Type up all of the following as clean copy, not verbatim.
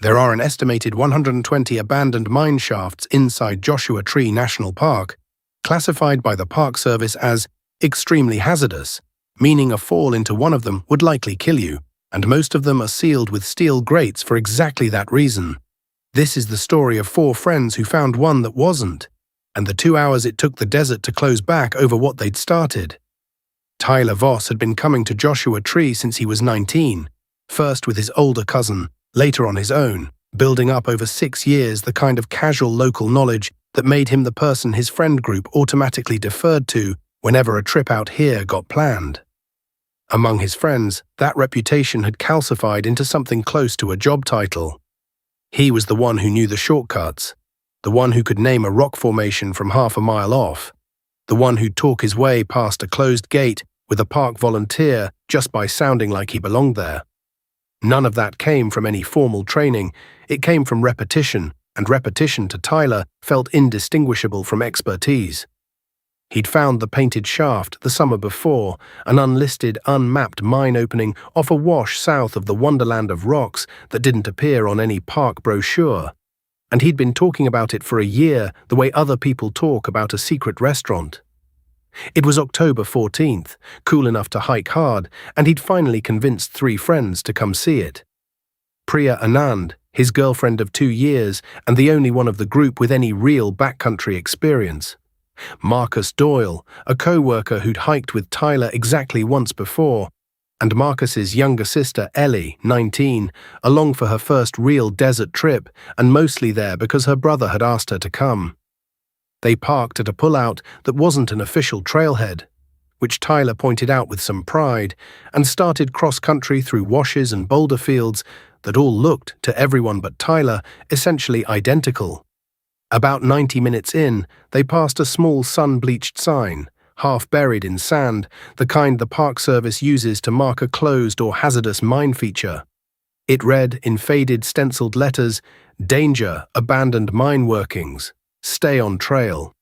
There are an estimated 120 abandoned mine shafts inside Joshua Tree National Park, classified by the Park Service as extremely hazardous, meaning a fall into one of them would likely kill you, and most of them are sealed with steel grates for exactly that reason. This is the story of 4 friends who found one that wasn't, and the 2 hours it took the desert to close back over what they'd started. Tyler Voss had been coming to Joshua Tree since he was 19, first with his older cousin, later on his own, building up over 6 years the kind of casual local knowledge that made him the person his friend group automatically deferred to whenever a trip out here got planned. Among his friends, that reputation had calcified into something close to a job title. He was the one who knew the shortcuts, the one who could name a rock formation from half a mile off, the one who'd talk his way past a closed gate with a park volunteer just by sounding like he belonged there. None of that came from any formal training, it came from repetition, and repetition to Tyler felt indistinguishable from expertise. He'd found the painted shaft the summer before, an unlisted, unmapped mine opening off a wash south of the wonderland of rocks that didn't appear on any park brochure. And he'd been talking about it for a year the way other people talk about a secret restaurant. It was October 14th, cool enough to hike hard, and he'd finally convinced 3 friends to come see it. Priya Anand, his girlfriend of 2 years, and the only one of the group with any real backcountry experience. Marcus Doyle, a co-worker who'd hiked with Tyler exactly once before, and Marcus's younger sister Ellie, 19, along for her first real desert trip, and mostly there because her brother had asked her to come. They parked at a pullout that wasn't an official trailhead, which Tyler pointed out with some pride, and started cross-country through washes and boulder fields that all looked, to everyone but Tyler, essentially identical. About 90 minutes in, they passed a small sun-bleached sign, half buried in sand, the kind the Park Service uses to mark a closed or hazardous mine feature. It read, in faded stenciled letters, "Danger, abandoned mine workings. Stay on trail."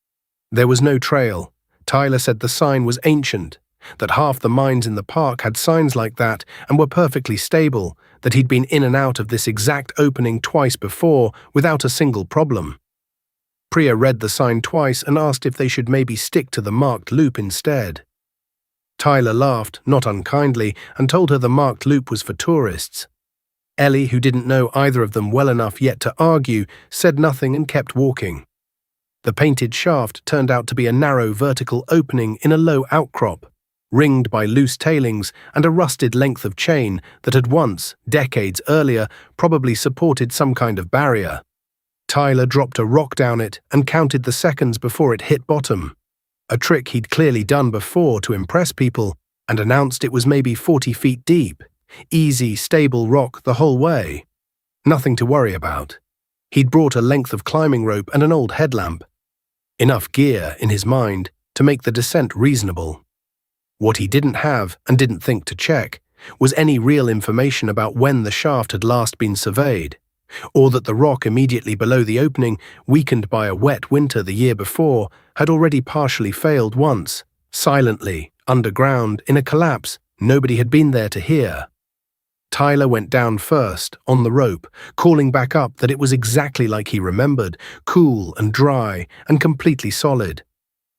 There was no trail. Tyler said the sign was ancient, that half the mines in the park had signs like that and were perfectly stable, that he'd been in and out of this exact opening twice before without a single problem. Priya read the sign twice and asked if they should maybe stick to the marked loop instead. Tyler laughed, not unkindly, and told her the marked loop was for tourists. Ellie, who didn't know either of them well enough yet to argue, said nothing and kept walking. The painted shaft turned out to be a narrow vertical opening in a low outcrop, ringed by loose tailings and a rusted length of chain that had once, decades earlier, probably supported some kind of barrier. Tyler dropped a rock down it and counted the seconds before it hit bottom, a trick he'd clearly done before to impress people, and announced it was maybe 40 feet deep, easy, stable rock the whole way. Nothing to worry about. He'd brought a length of climbing rope and an old headlamp. Enough gear, in his mind, to make the descent reasonable. What he didn't have, and didn't think to check, was any real information about when the shaft had last been surveyed, or that the rock immediately below the opening, weakened by a wet winter the year before, had already partially failed once, silently, underground, in a collapse nobody had been there to hear. Tyler went down first, on the rope, calling back up that it was exactly like he remembered, cool and dry and completely solid.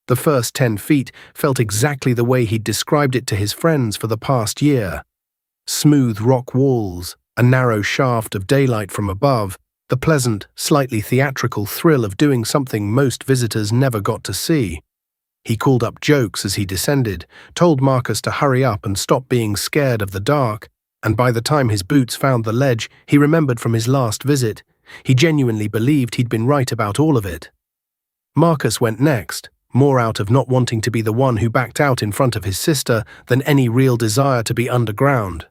The first 10 feet felt exactly the way he'd described it to his friends for the past year. Smooth rock walls, a narrow shaft of daylight from above, the pleasant, slightly theatrical thrill of doing something most visitors never got to see. He called up jokes as he descended, told Marcus to hurry up and stop being scared of the dark, and by the time his boots found the ledge he remembered from his last visit, he genuinely believed he'd been right about all of it. Marcus went next, more out of not wanting to be the one who backed out in front of his sister than any real desire to be underground.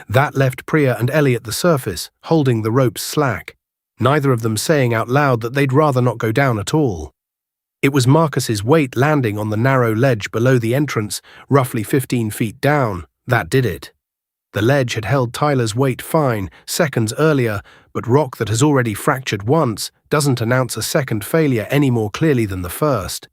That left Priya and Ellie at the surface, holding the ropes slack, neither of them saying out loud that they'd rather not go down at all. It was Marcus's weight landing on the narrow ledge below the entrance, roughly 15 feet down, that did it. The ledge had held Tyler's weight fine seconds earlier, but rock that has already fractured once doesn't announce a second failure any more clearly than the first.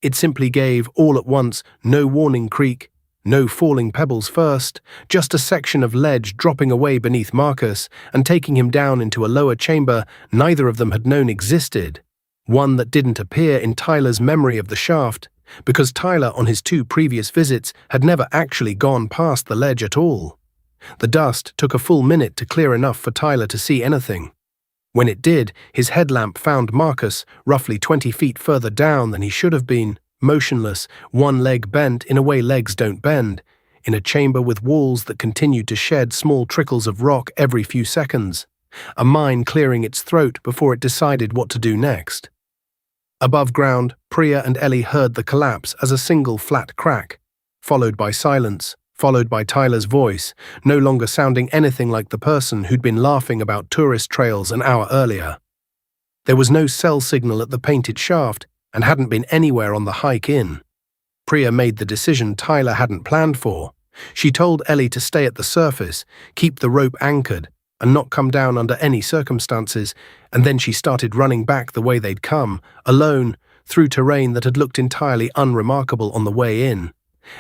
It simply gave, all at once, no warning creak, No falling pebbles first, just a section of ledge dropping away beneath Marcus and taking him down into a lower chamber neither of them had known existed, one that didn't appear in Tyler's memory of the shaft, because Tyler on his 2 previous visits had never actually gone past the ledge at all. The dust took a full minute to clear enough for Tyler to see anything. When it did, his headlamp found Marcus roughly 20 feet further down than he should have been, motionless, one leg bent in a way legs don't bend, in a chamber with walls that continued to shed small trickles of rock every few seconds, a mine clearing its throat before it decided what to do next. Above ground, Priya and Ellie heard the collapse as a single flat crack, followed by silence, followed by Tyler's voice, no longer sounding anything like the person who'd been laughing about tourist trails an hour earlier. There was no cell signal at the painted shaft and hadn't been anywhere on the hike in. Priya made the decision Tyler hadn't planned for. She told Ellie to stay at the surface, keep the rope anchored, and not come down under any circumstances, and then she started running back the way they'd come, alone, through terrain that had looked entirely unremarkable on the way in,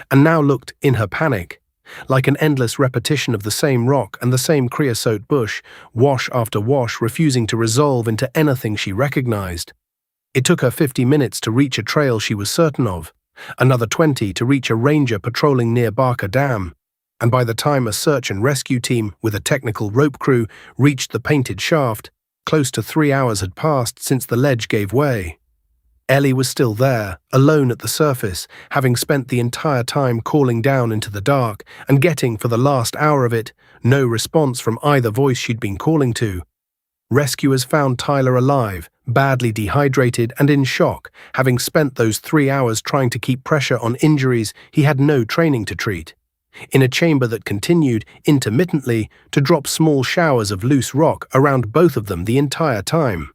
and now looked, in her panic, like an endless repetition of the same rock and the same creosote bush, wash after wash refusing to resolve into anything she recognized. It took her 50 minutes to reach a trail she was certain of, another 20 to reach a ranger patrolling near Barker Dam, and by the time a search and rescue team with a technical rope crew reached the painted shaft, close to 3 hours had passed since the ledge gave way. Ellie was still there, alone at the surface, having spent the entire time calling down into the dark and getting, for the last hour of it, no response from either voice she'd been calling to. Rescuers found Tyler alive, badly dehydrated and in shock, having spent those 3 hours trying to keep pressure on injuries he had no training to treat, in a chamber that continued, intermittently, to drop small showers of loose rock around both of them the entire time.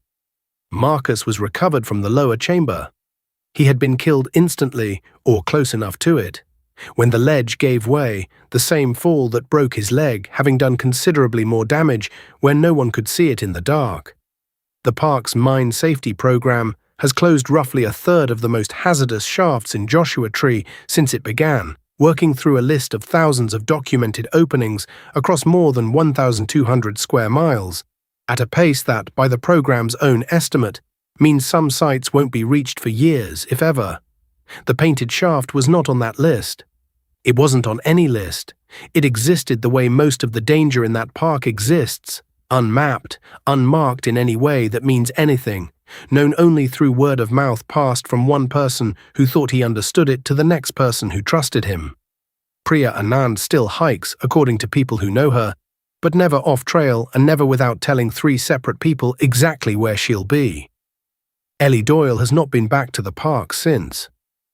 Marcus was recovered from the lower chamber. He had been killed instantly, or close enough to it, when the ledge gave way, the same fall that broke his leg having done considerably more damage where no one could see it in the dark. The park's mine safety program has closed roughly a third of the most hazardous shafts in Joshua Tree since it began, working through a list of thousands of documented openings across more than 1,200 square miles, at a pace that, by the program's own estimate, means some sites won't be reached for years, if ever. The painted shaft was not on that list. It wasn't on any list. It existed the way most of the danger in that park exists, unmapped, unmarked in any way that means anything, known only through word of mouth passed from one person who thought he understood it to the next person who trusted him. Priya Anand still hikes, according to people who know her, but never off-trail and never without telling 3 separate people exactly where she'll be. Ellie Doyle has not been back to the park since,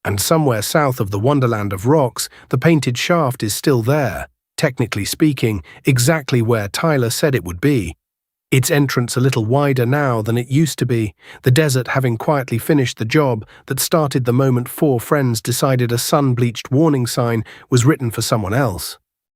and somewhere south of the Wonderland of Rocks, the painted shaft is still there, technically speaking, exactly where Tyler said it would be. Its entrance a little wider now than it used to be, the desert having quietly finished the job that started the moment 4 friends decided a sun-bleached warning sign was written for someone else.